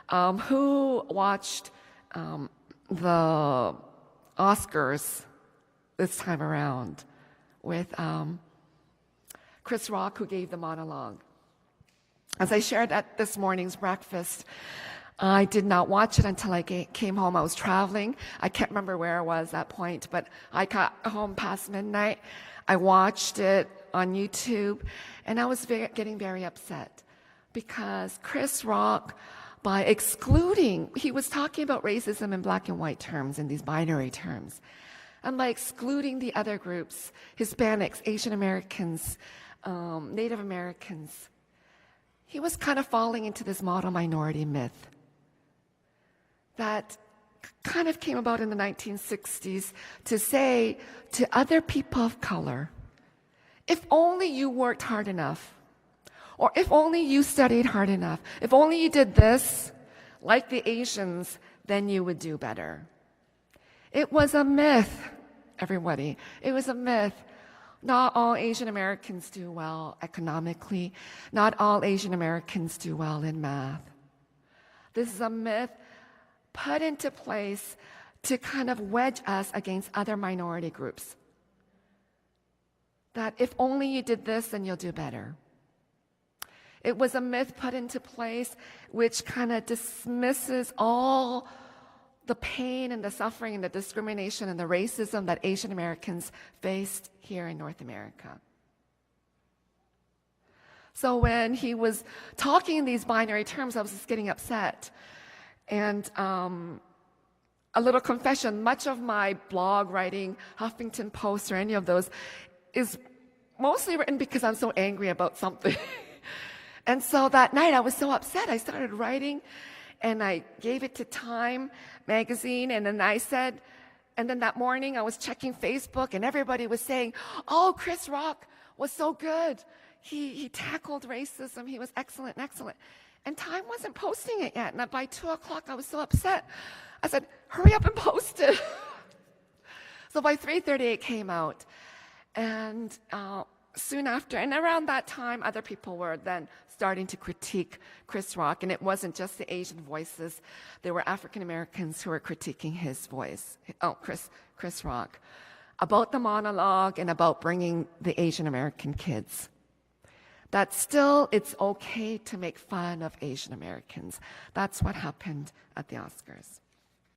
Who watched the Oscars this time around with Chris Rock, who gave the monologue? As I shared at this morning's breakfast, I did not watch it until I came home. I was traveling. I can't remember where I was at that point, but I got home past midnight. I watched it on YouTube, and I was getting very upset because Chris Rock, by excluding, he was talking about racism in black and white terms, in these binary terms, and by excluding the other groups, Hispanics, Asian Americans, Native Americans, he was kind of falling into this model minority myth that kind of came about in the 1960s to say to other people of color, if only you worked hard enough, or if only you studied hard enough, if only you did this, like the Asians, then you would do better. It was a myth, everybody. It was a myth. Not all Asian Americans do well economically. Not all Asian Americans do well in math. This is a myth put into place to kind of wedge us against other minority groups. That if only you did this, then you'll do better. It was a myth put into place which kind of dismisses all the pain and the suffering and the discrimination and the racism that Asian Americans faced here in North America. So when he was talking in these binary terms, I was just getting upset. And a little confession, much of my blog writing, Huffington Post or any of those, is mostly written because I'm so angry about something. And so that night I was so upset, I started writing, and I gave it to Time magazine, and then and then that morning I was checking Facebook, and everybody was saying, oh, Chris Rock was so good. He tackled racism. He was excellent. And Time wasn't posting it yet. And by 2 o'clock, I was so upset. I said, hurry up and post it. So by 3:30, it came out. And soon after, and around that time, other people were then starting to critique Chris Rock. And it wasn't just the Asian voices. There were African Americans who were critiquing his voice, Chris Rock, about the monologue and about bringing the Asian American kids. That still it's okay to make fun of Asian Americans. That's what happened at the Oscars.